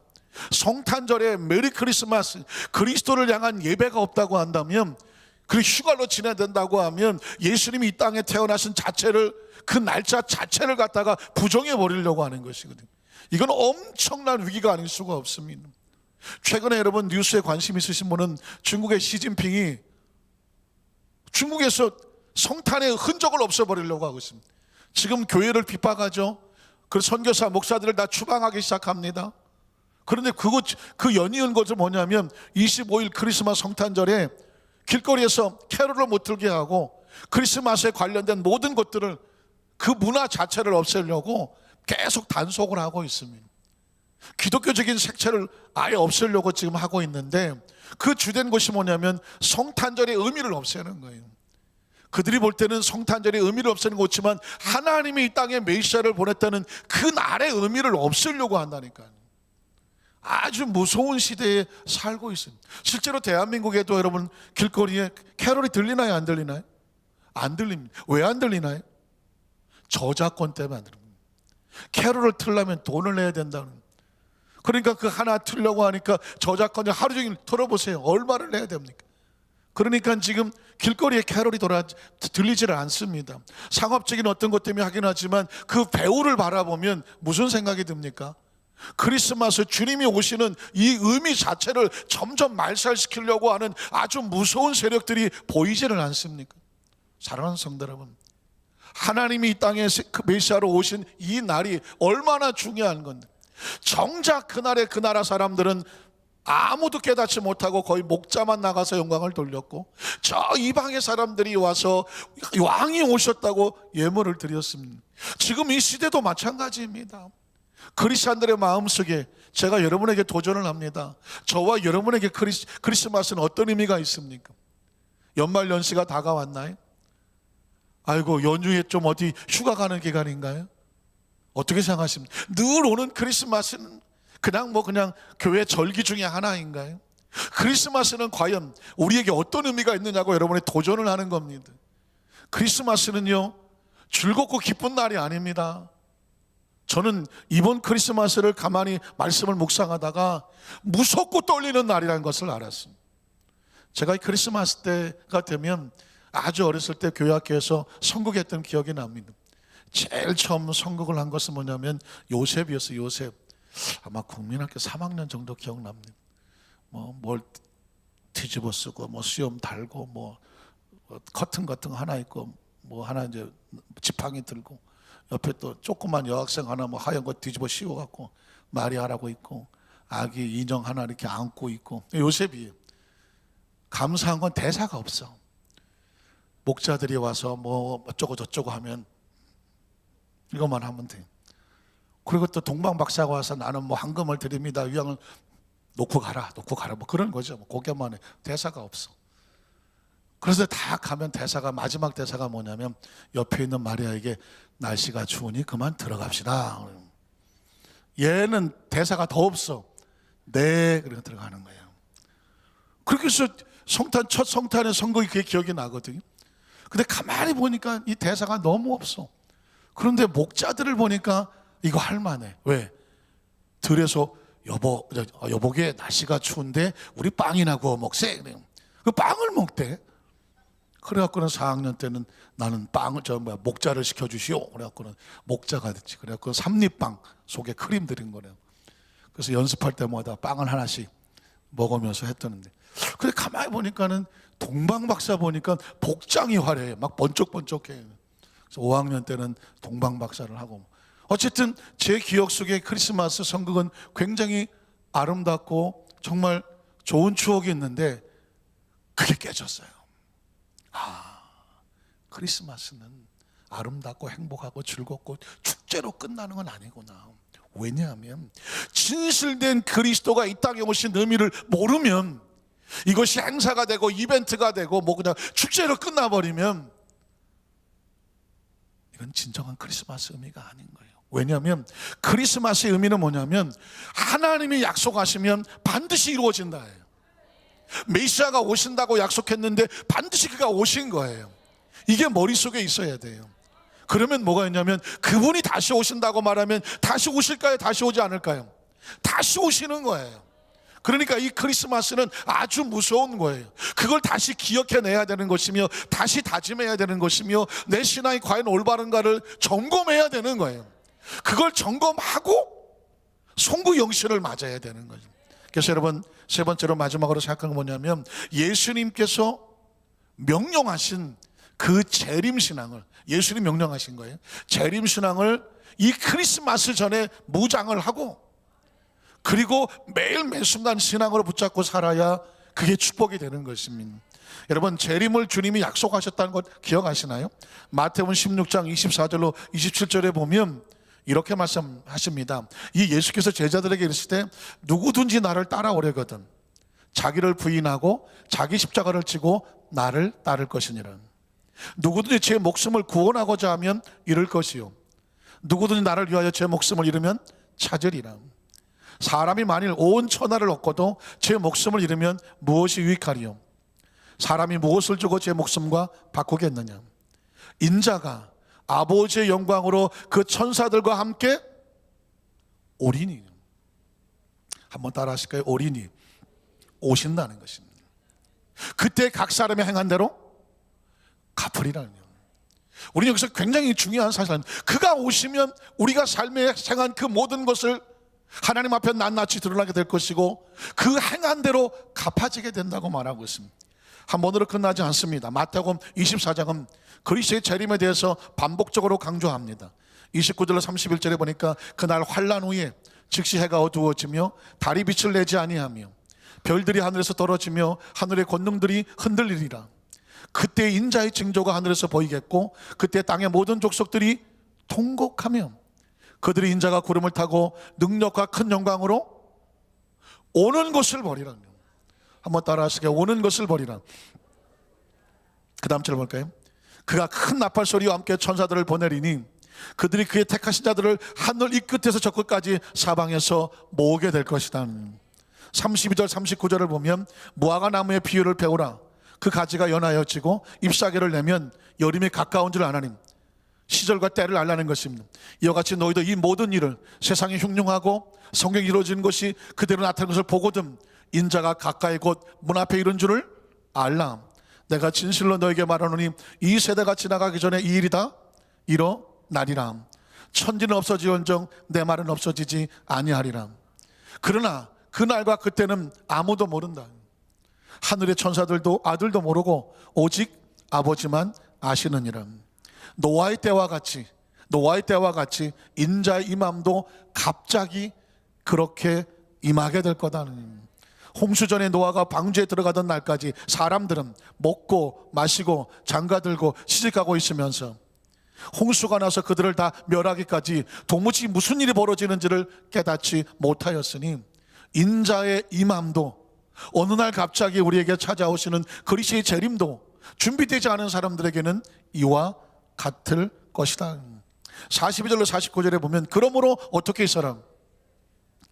성탄절에 메리 크리스마스, 그리스도를 향한 예배가 없다고 한다면, 그 휴가로 지내야 된다고 하면 예수님이 이 땅에 태어나신 자체를, 그 날짜 자체를 갖다가 부정해 버리려고 하는 것이거든요. 이건 엄청난 위기가 아닐 수가 없습니다. 최근에 여러분 뉴스에 관심 있으신 분은 중국의 시진핑이 중국에서 성탄의 흔적을 없애버리려고 하고 있습니다. 지금 교회를 핍박하죠. 그 선교사 목사들을 다 추방하기 시작합니다. 그런데 그 연이은 것은 뭐냐면 25일 크리스마스 성탄절에 길거리에서 캐롤을 못 들게 하고 크리스마스에 관련된 모든 것들을, 그 문화 자체를 없애려고 계속 단속을 하고 있습니다. 기독교적인 색채를 아예 없애려고 지금 하고 있는데, 그 주된 것이 뭐냐면 성탄절의 의미를 없애는 거예요. 그들이 볼 때는 성탄절의 의미를 없애는 거지만 하나님이 이 땅에 메시아를 보냈다는 그 날의 의미를 없애려고 한다니까요. 아주 무서운 시대에 살고 있습니다. 실제로 대한민국에도 여러분 길거리에 캐롤이 들리나요, 안 들리나요? 안 들립니다. 왜 안 들리나요? 저작권 때문에 안 들립니다. 캐롤을 틀려면 돈을 내야 된다는, 그러니까 그 하나 틀려고 하니까 저작권을 하루 종일 틀어보세요. 얼마를 내야 됩니까? 그러니까 지금 길거리에 캐롤이 들리지를 않습니다. 상업적인 어떤 것 때문에 하긴 하지만 그 배우를 바라보면 무슨 생각이 듭니까? 크리스마스 주님이 오시는 이 의미 자체를 점점 말살시키려고 하는 아주 무서운 세력들이 보이지를 않습니까? 사랑하는 성도 여러분, 하나님이 이 땅에 메시아로 오신 이 날이 얼마나 중요한 건데, 정작 그날에 그 나라 사람들은 아무도 깨닫지 못하고 거의 목자만 나가서 영광을 돌렸고, 저 이방의 사람들이 와서 왕이 오셨다고 예물을 드렸습니다. 지금 이 시대도 마찬가지입니다. 크리스찬들의 마음속에 제가 여러분에게 도전을 합니다. 저와 여러분에게 크리스마스는 어떤 의미가 있습니까? 연말연시가 다가왔나요? 아이고 연휴에 좀 어디 휴가 가는 기간인가요? 어떻게 생각하십니까? 늘 오는 크리스마스는 그냥 교회 절기 중에 하나인가요? 크리스마스는 과연 우리에게 어떤 의미가 있느냐고 여러분이 도전을 하는 겁니다. 크리스마스는요, 즐겁고 기쁜 날이 아닙니다. 저는 이번 크리스마스를 가만히 말씀을 묵상하다가 무섭고 떨리는 날이라는 것을 알았습니다. 제가 이 크리스마스 때가 되면 아주 어렸을 때 교회학교에서 선곡했던 기억이 납니다. 제일 처음 선곡을 한 것은 뭐냐면 요셉이었어요. 요셉. 아마 국민학교 3학년 정도 기억납니다. 뭘 뒤집어 쓰고 뭐 수염 달고 뭐 커튼 같은 거 하나 있고 뭐 하나 이제 지팡이 들고 옆에 또 조그만 여학생 하나 뭐 하얀 거 뒤집어 씌워 갖고 마리아라고 있고 아기 인형 하나 이렇게 안고 있고. 요셉이 감사한 건 대사가 없어. 목자들이 와서 뭐 어쩌고 저쩌고 하면 이것만 하면 돼. 그리고 또 동방박사가 와서 나는 뭐 황금을 드립니다, 유향을 놓고 가라 뭐 그런 거죠. 뭐 고개만 해. 대사가 없어. 그래서 다 가면 대사가, 마지막 대사가 뭐냐면 옆에 있는 마리아에게 날씨가 추우니 그만 들어갑시다. 얘는 대사가 더 없어. 네, 그렇게 들어가는 거예요. 그렇게 해서 첫 성탄의 선거가 그게 기억이 나거든요. 근데 가만히 보니까 이 대사가 너무 없어. 그런데 목자들을 보니까 이거 할만해. 왜? 들에서 여보게 날씨가 추운데 우리 빵이나 구워 먹세. 그 빵을 먹대. 그래갖고는 4학년 때는 나는 빵을 목자를 시켜주시오. 그래갖고는 목자가 됐지. 그래갖고 삼립빵 속에 크림 들인 거래요. 그래서 연습할 때마다 빵을 하나씩 먹으면서 했다는데. 근데 가만히 보니까는 동방박사 보니까 복장이 화려해. 막 번쩍번쩍해. 그래서 5학년 때는 동방박사를 하고. 어쨌든 제 기억 속에 크리스마스 성극은 굉장히 아름답고 정말 좋은 추억이 있는데 그게 깨졌어요. 크리스마스는 아름답고 행복하고 즐겁고 축제로 끝나는 건 아니구나. 왜냐하면 진실된 그리스도가 이 땅에 오신 의미를 모르면 이것이 행사가 되고 이벤트가 되고 뭐 그냥 축제로 끝나버리면 이건 진정한 크리스마스 의미가 아닌 거예요. 왜냐하면 크리스마스의 의미는 뭐냐면 하나님이 약속하시면 반드시 이루어진다예요. 메시아가 오신다고 약속했는데 반드시 그가 오신 거예요. 이게 머릿속에 있어야 돼요. 그러면 뭐가 있냐면 그분이 다시 오신다고 말하면 다시 오실까요? 다시 오지 않을까요? 다시 오시는 거예요. 그러니까 이 크리스마스는 아주 무서운 거예요. 그걸 다시 기억해내야 되는 것이며 다시 다짐해야 되는 것이며 내 신앙이 과연 올바른가를 점검해야 되는 거예요. 그걸 점검하고 송구영신을 맞아야 되는 거죠. 그래서 여러분, 세 번째로 마지막으로 생각한 건 뭐냐면 예수님께서 명령하신 그 재림신앙을, 예수님 명령하신 거예요. 재림신앙을 이 크리스마스 전에 무장을 하고 그리고 매일 매순간 신앙으로 붙잡고 살아야 그게 축복이 되는 것입니다. 여러분, 재림을 주님이 약속하셨다는 것 기억하시나요? 마태복음 16장 24절로 27절에 보면 이렇게 말씀하십니다. 이 예수께서 제자들에게 이르실 때 누구든지 나를 따라오려거든 자기를 부인하고 자기 십자가를 지고 나를 따를 것이니라. 누구든지 제 목숨을 구원하고자 하면 잃을 것이요 누구든지 나를 위하여 제 목숨을 잃으면 찾으리라. 사람이 만일 온 천하를 얻고도 제 목숨을 잃으면 무엇이 유익하리요? 사람이 무엇을 주고 제 목숨과 바꾸겠느냐? 인자가 아버지의 영광으로 그 천사들과 함께 오리니. 한번 따라 하실까요? 오리니. 오신다는 것입니다. 그때 각 사람이 행한 대로 갚으리라는 거예요. 우리는 여기서 굉장히 중요한 사실은 그가 오시면 우리가 삶에 행한 그 모든 것을 하나님 앞에 낱낱이 드러나게 될 것이고 그 행한 대로 갚아지게 된다고 말하고 있습니다. 한 번으로 끝나지 않습니다. 마태복음 24장은 그리스도의 재림에 대해서 반복적으로 강조합니다. 29절로 31절에 보니까 그날 환난 후에 즉시 해가 어두워지며 달이 빛을 내지 아니하며 별들이 하늘에서 떨어지며 하늘의 권능들이 흔들리리라. 그때 인자의 징조가 하늘에서 보이겠고 그때 땅의 모든 족속들이 통곡하며 그들이 인자가 구름을 타고 능력과 큰 영광으로 오는 것을 보리라. 한번 따라 하시게. 오는 것을 보리라. 그 다음 절 볼까요? 그가 큰 나팔 소리와 함께 천사들을 보내리니 그들이 그의 택하신 자들을 하늘 이 끝에서 저 끝까지 사방에서 모으게 될 것이다. 32절 39절을 보면 무화과 나무의 비유를 배우라. 그 가지가 연하여지고 잎사귀를 내면 여름이 가까운 줄 아나니 시절과 때를 알라는 것입니다. 이와 같이 너희도 이 모든 일을 세상에 흉흉하고 성경이 이루어지는 것이 그대로 나타나는 것을 보거든 인자가 가까이 곧 문 앞에 이른 줄을 알라. 내가 진실로 너에게 말하노니 이 세대가 지나가기 전에 이 일이 다 일어나리라. 천지는 없어지언정 내 말은 없어지지 아니하리라. 그러나 그날과 그때는 아무도 모른다. 하늘의 천사들도 아들도 모르고 오직 아버지만 아시느니라. 노아의 때와 같이 인자의 임함도 갑자기 그렇게 임하게 될 거다. 홍수 전에 노아가 방주에 들어가던 날까지 사람들은 먹고 마시고 장가들고 시집가고 있으면서 홍수가 나서 그들을 다 멸하기까지 도무지 무슨 일이 벌어지는지를 깨닫지 못하였으니 인자의 임함도 어느 날 갑자기 우리에게 찾아오시는 그리스도의 재림도 준비되지 않은 사람들에게는 이와 같을 것이다. 42절로 49절에 보면 그러므로 어떻게 있어라?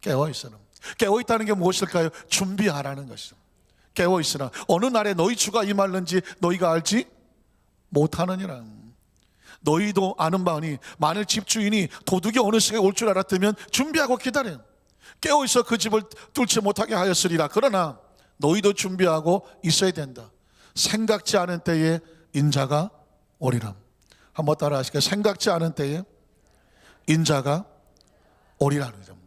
깨어있어라. 깨어있다는 게 무엇일까요? 준비하라는 것이죠. 깨어있으라. 어느 날에 너희 주가 임할는지 너희가 알지 못하느니라. 너희도 아는 바니 만일 집주인이 도둑이 어느 시간에 올 줄 알았다면 준비하고 기다려. 깨어있어 그 집을 뚫지 못하게 하였으리라. 그러나 너희도 준비하고 있어야 된다. 생각지 않은 때에 인자가 오리라. 한번 따라 하실까요? 생각지 않은 때에 인자가 오리라는 거죠.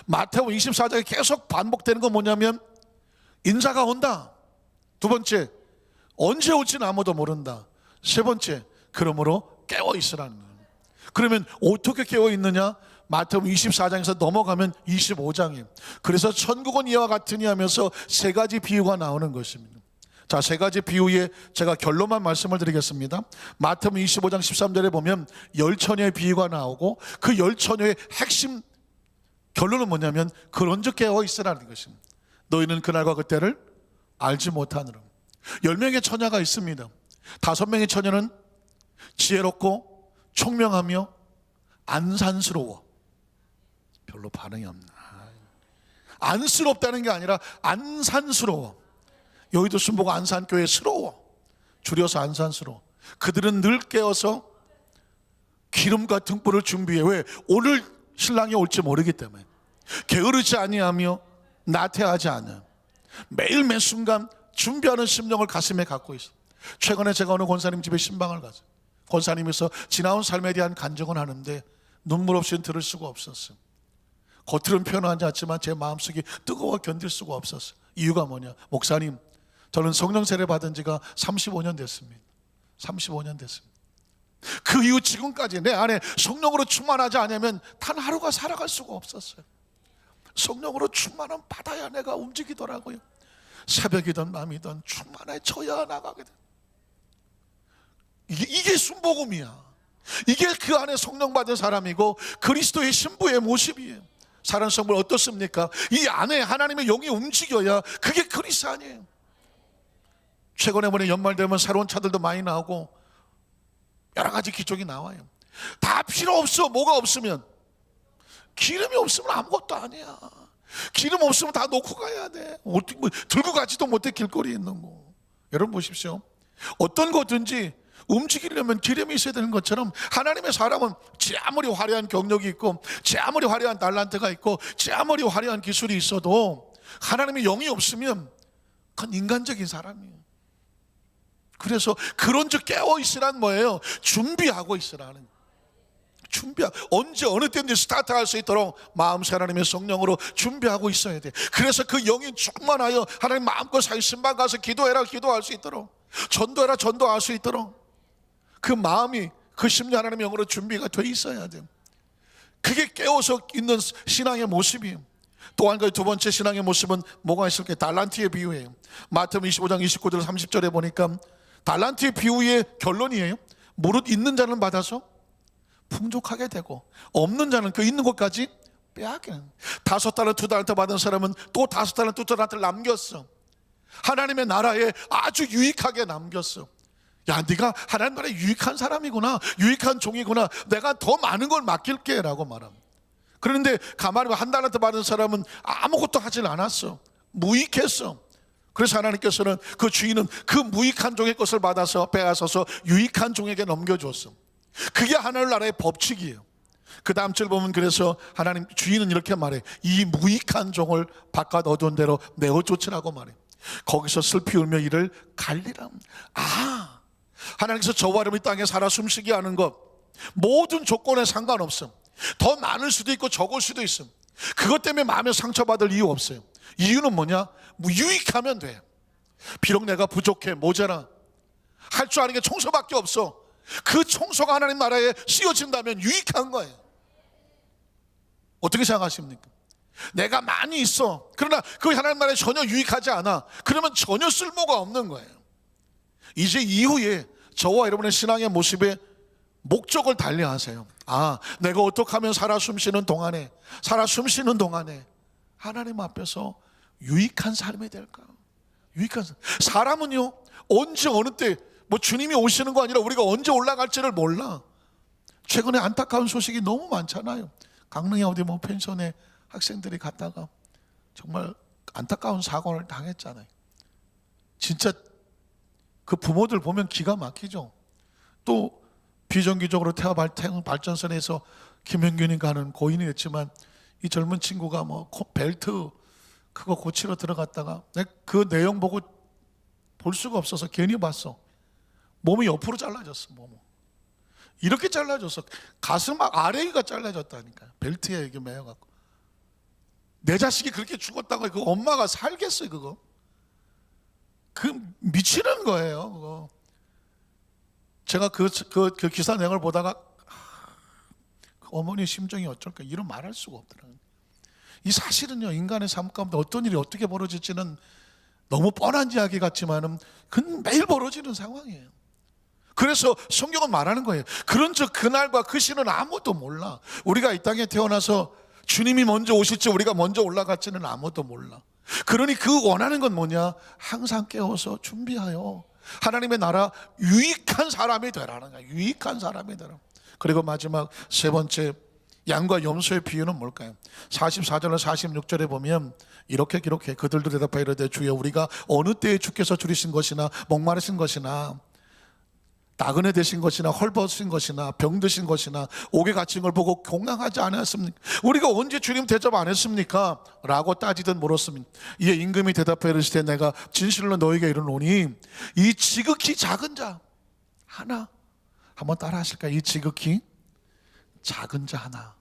마태복음 24장에 계속 반복되는 건 뭐냐면 인자가 온다. 두 번째, 언제 올지는 아무도 모른다. 세 번째, 그러므로 깨어 있으라는 거예요. 그러면 어떻게 깨어 있느냐? 마태복음 24장에서 넘어가면 25장이에요. 그래서 천국은 이와 같으니 하면서 세 가지 비유가 나오는 것입니다. 자, 세 가지 비유에 제가 결론만 말씀을 드리겠습니다. 마태복음 25장 13절에 보면 열처녀의 비유가 나오고 그 열처녀의 핵심 결론은 뭐냐면 그런즉 깨어 있으라는 것입니다. 너희는 그날과 그때를 알지 못하느라. 10명의 처녀가 있습니다. 5명의 처녀는 지혜롭고 총명하며 안산스러워. 별로 반응이 없나. 안쓰럽다는 게 아니라 안산스러워. 여의도 순복음 안산교회스러워. 줄여서 안산스러워. 그들은 늘 깨어서 기름과 등불을 준비해. 왜? 오늘 신랑이 올지 모르기 때문에. 게으르지 아니하며 나태하지 않아. 매일 매 순간 준비하는 심령을 가슴에 갖고 있어. 최근에 제가 어느 권사님 집에 신방을 가서 권사님에서 지나온 삶에 대한 간증을 하는데 눈물 없이는 들을 수가 없었어요. 겉으로는 표현하지 않지만 제 마음속이 뜨거워 견딜 수가 없었어요. 이유가 뭐냐? 목사님, 저는 성령 세례 받은 지가 35년 됐습니다. 35년 됐습니다. 그 이후 지금까지 내 안에 성령으로 충만하지 않으면 단 하루가 살아갈 수가 없었어요. 성령으로 충만함 받아야 내가 움직이더라고요. 새벽이든 밤이든 충만해져야 나가게 돼. 이게 순복음이야. 이게 그 안에 성령 받은 사람이고 그리스도의 신부의 모습이에요. 사랑 성분 어떻습니까? 이 안에 하나님의 영이 움직여야 그게 그리스도 아니에요. 최근에 보니 연말 되면 새로운 차들도 많이 나오고 여러 가지 기종이 나와요. 다 필요 없어. 뭐가 없으면 기름이 없으면 아무것도 아니야. 기름 없으면 다 놓고 가야 돼. 들고 가지도 못해 길거리에 있는 거. 여러분 보십시오. 어떤 거든지 움직이려면 기름이 있어야 되는 것처럼 하나님의 사람은 제 아무리 화려한 경력이 있고 제 아무리 화려한 달란트가 있고 제 아무리 화려한 기술이 있어도 하나님의 영이 없으면 그건 인간적인 사람이에요. 그래서 그런즉 깨어 있으란 뭐예요? 준비하고 있으라는. 언제 어느 때든지 스타트할 수 있도록 마음새 하나님의 성령으로 준비하고 있어야 돼. 그래서 그 영이 충만하여 하나님 마음껏 사이 신방 가서 기도해라 기도할 수 있도록, 전도해라 전도할 수 있도록 그 마음이 그 심령 하나님의 영으로 준비가 돼 있어야 돼. 그게 깨어서 있는 신앙의 모습이에요. 또 한 가지 두 번째 신앙의 모습은 뭐가 있을까요? 달란트의 비유예요. 마태복음 25장 29절 30절에 보니까 달란트의 비유의 결론이에요. 무릇 있는 자는 받아서 풍족하게 되고 없는 자는 그 있는 것까지 빼앗게. 5달러 2달러 받은 사람은 또 5달러 2달러를 남겼어. 하나님의 나라에 아주 유익하게 남겼어. 야, 네가 하나님 나라에 유익한 사람이구나, 유익한 종이구나, 내가 더 많은 걸 맡길게 라고 말합니다. 그런데 가만히 1달러 받은 사람은 아무것도 하질 않았어. 무익했어. 그래서 하나님께서는 그 주인은 그 무익한 종의 것을 받아서 빼앗아서 유익한 종에게 넘겨줬어. 그게 하나님 나라의 법칙이에요. 그 다음 절 보면 그래서 하나님 주인은 이렇게 말해. 이 무익한 종을 바깥 어두운 데로 내어 쫓으라고 말해. 거기서 슬피 울며 이를 갈리라. 하나님께서 저와 여러분이 땅에 살아 숨쉬게 하는 것 모든 조건에 상관없음. 더 많을 수도 있고 적을 수도 있음. 그것 때문에 마음에 상처받을 이유 없어요. 이유는 뭐냐? 뭐 유익하면 돼. 비록 내가 부족해, 모자라, 할 줄 아는 게 청소밖에 없어. 그 청소가 하나님 나라에 쓰여진다면 유익한 거예요. 어떻게 생각하십니까? 내가 많이 있어, 그러나 그 하나님 나라에 전혀 유익하지 않아. 그러면 전혀 쓸모가 없는 거예요. 이제 이후에 저와 여러분의 신앙의 모습에 목적을 달리하세요. 아, 내가 어떻게 하면 살아 숨쉬는 동안에 하나님 앞에서 유익한 삶이 될까? 유익한 삶. 사람은요, 언제 어느 때 뭐 주님이 오시는 거 아니라 우리가 언제 올라갈지를 몰라. 최근에 안타까운 소식이 너무 많잖아요. 강릉에 어디 뭐 펜션에 학생들이 갔다가 정말 안타까운 사고를 당했잖아요. 진짜 그 부모들 보면 기가 막히죠. 또 비정기적으로 태아 발전선에서 김현균이 가는 고인이 됐지만, 이 젊은 친구가 뭐 벨트 그거 고치러 들어갔다가 그 내용 보고 볼 수가 없어서 괜히 봤어. 몸이 옆으로 잘라졌어. 이렇게 잘라졌어. 가슴 아래가 잘라졌다니까요. 벨트에 이게 매여갖고. 내 자식이 그렇게 죽었다고 그 엄마가 살겠어요? 그거 그 미치는 거예요. 그거. 제가 그 기사 내용을 보다가 그 어머니의 심정이 어쩔까, 이런 말할 수가 없더라고요. 이 사실은요, 인간의 삶 가운데 어떤 일이 어떻게 벌어질지는 너무 뻔한 이야기 같지만은 그건 매일 벌어지는 상황이에요. 그래서 성경은 말하는 거예요. 그런즉 그날과 그 시는 아무도 몰라. 우리가 이 땅에 태어나서 주님이 먼저 오실지 우리가 먼저 올라갈지는 아무도 몰라. 그러니 그 원하는 건 뭐냐? 항상 깨워서 준비하여 하나님의 나라 유익한 사람이 되라는 거야. 유익한 사람이 되라. 그리고 마지막 세 번째, 양과 염소의 비유는 뭘까요? 44절과 46절에 보면 이렇게 기록해. 그들도 대답하여 이르되 주여, 우리가 어느 때에 주께서 줄이신 것이나 목마르신 것이나 나그네 되신 것이나 헐벗으신 것이나 병드신 것이나 옥에 갇힌 걸 보고 공양하지 않았습니까? 우리가 언제 주님 대접 안 했습니까? 라고 따지듯 물었습니다. 이에 임금이 대답하여 이르시되 내가 진실로 너희에게 이르노니 이 지극히 작은 자 하나, 한번 따라 하실까요? 이 지극히 작은 자 하나,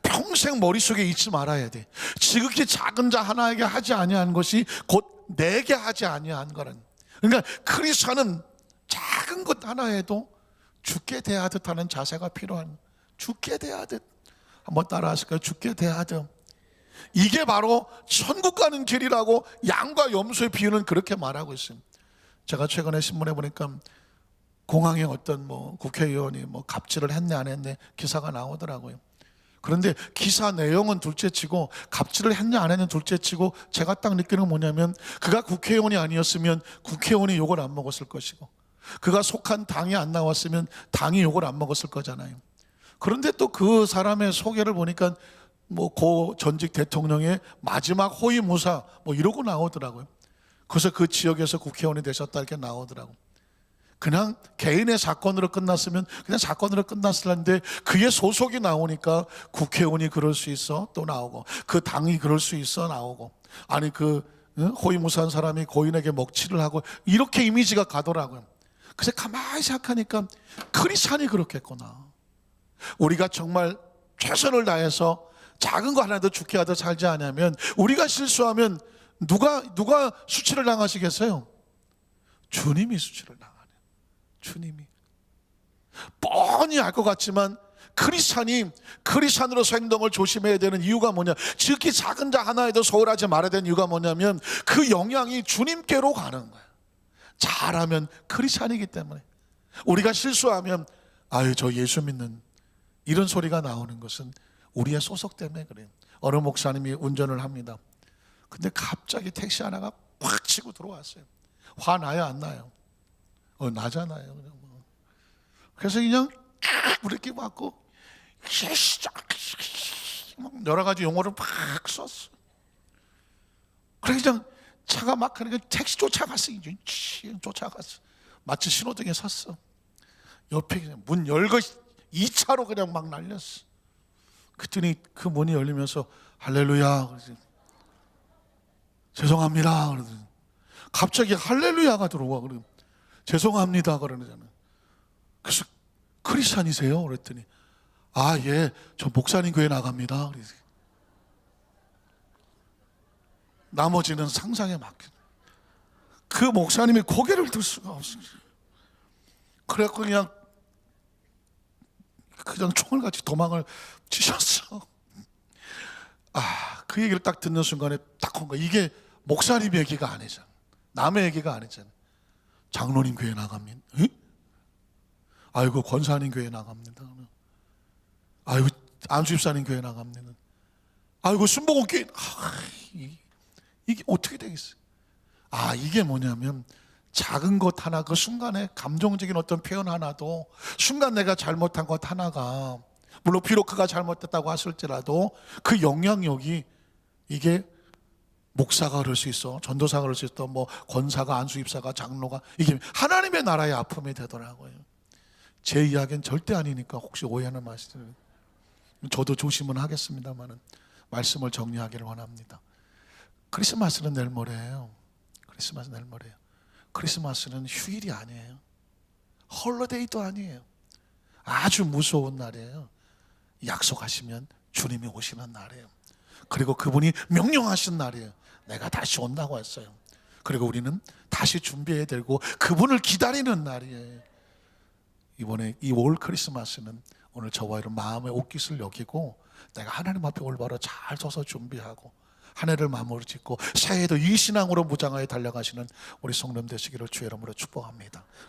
평생 머릿속에 잊지 말아야 돼. 지극히 작은 자 하나에게 하지 아니한 것이 곧 내게 하지 아니한 거란. 그러니까 크리스천은 작은 것 하나에도 죽게 대하듯 하는 자세가 필요한, 죽게 대하듯. 한번 따라 하실까요? 죽게 대하듯. 이게 바로 천국 가는 길이라고 양과 염소의 비유는 그렇게 말하고 있습니다. 제가 최근에 신문에 보니까 공항에 어떤 뭐 국회의원이 뭐 갑질을 했네 안 했네 기사가 나오더라고요. 그런데 기사 내용은 둘째치고 갑질을 했냐 안 했냐 둘째치고 제가 딱 느끼는 건 뭐냐면, 그가 국회의원이 아니었으면 국회의원이 욕을 안 먹었을 것이고, 그가 속한 당이 안 나왔으면 당이 욕을 안 먹었을 거잖아요. 그런데 또 그 사람의 소개를 보니까 뭐 고 전직 대통령의 마지막 호위무사 뭐 이러고 나오더라고요. 그래서 그 지역에서 국회의원이 되셨다 이렇게 나오더라고요. 그냥 개인의 사건으로 끝났으면 그냥 사건으로 끝났을 텐데, 그의 소속이 나오니까 국회의원이 그럴 수 있어 또 나오고, 그 당이 그럴 수 있어 나오고, 아니 그 호위무사한 사람이 고인에게 먹칠을 하고, 이렇게 이미지가 가더라고요. 그래서 가만히 생각하니까 크리스찬이 그렇겠구나. 우리가 정말 최선을 다해서 작은 거 하나도 죽게 하듯 살지 않으면, 우리가 실수하면 누가 수치를 당하시겠어요? 주님이 수치를 당하네. 주님이. 뻔히 알 것 같지만 크리스찬으로서 행동을 조심해야 되는 이유가 뭐냐? 지극히 작은 자 하나에도 소홀하지 말아야 되는 이유가 뭐냐면, 그 영향이 주님께로 가는 거야. 잘하면 크리스찬이기 때문에. 우리가 실수하면 아유 저 예수 믿는, 이런 소리가 나오는 것은 우리의 소속 때문에 그래요. 어느 목사님이 운전을 합니다. 근데 갑자기 택시 하나가 팍 치고 들어왔어요. 화 나요 안 나요? 나잖아요. 그냥 뭐. 그래서 그냥 브레이크 맞고 여러 가지 용어를 팍 썼어. 그래 그냥 차가 막 가니까 택시 쫓아갔어. 쫓아갔어. 마치 신호등에 섰어. 옆에 그냥 문 열고 2차로 그냥 막 날렸어. 그랬더니 그 문이 열리면서 할렐루야 그러지. 죄송합니다 그러더니 갑자기 할렐루야가 들어와. 그러더니 죄송합니다 그러잖아요. 그래서 크리스찬이세요? 그랬더니 아 예 저 목사님 교회 나갑니다. 그래서 나머지는 상상에 맡겨. 그 목사님이 고개를 들 수가 없어요. 그래갖고 그냥 총을 가지고 도망을 치셨어. 그 얘기를 딱 듣는 순간에 딱 한 거야. 이게 목사님 얘기가 아니잖아. 남의 얘기가 아니잖아. 장로님 교회 나갑니다. 응? 아이고 권사님 교회 나갑니다. 아이고 안수집사님 교회 나갑니다. 아이고 순복음 교회. 이게 어떻게 되겠어요? 이게 뭐냐면 작은 것 하나, 그 순간에 감정적인 어떤 표현 하나도, 순간 내가 잘못한 것 하나가, 물론 비록 그가 잘못됐다고 하실지라도 그 영향력이, 이게 목사가 그럴 수 있어, 전도사가 그럴 수 있어, 뭐 권사가, 안수입사가, 장로가, 이게 하나님의 나라의 아픔이 되더라고요. 제 이야기는 절대 아니니까 혹시 오해하는 말씀, 저도 조심은 하겠습니다만은 말씀을 정리하기를 원합니다. 크리스마스는 내일 모레예요. 크리스마스는 내일 모레예요. 크리스마스는 휴일이 아니에요. 홀리데이도 아니에요. 아주 무서운 날이에요. 약속하시면 주님이 오시는 날이에요. 그리고 그분이 명령하신 날이에요. 내가 다시 온다고 했어요. 그리고 우리는 다시 준비해야 되고 그분을 기다리는 날이에요. 이번에 이 올 크리스마스는 오늘 저와 이런 마음의 옷깃을 여기고 내가 하나님 앞에 올바로 잘 서서 준비하고 한 해를 마무리 짓고 새해에도 이 신앙으로 무장하여 달려가시는 우리 성도님 되시기를 주의 이름으로 축복합니다.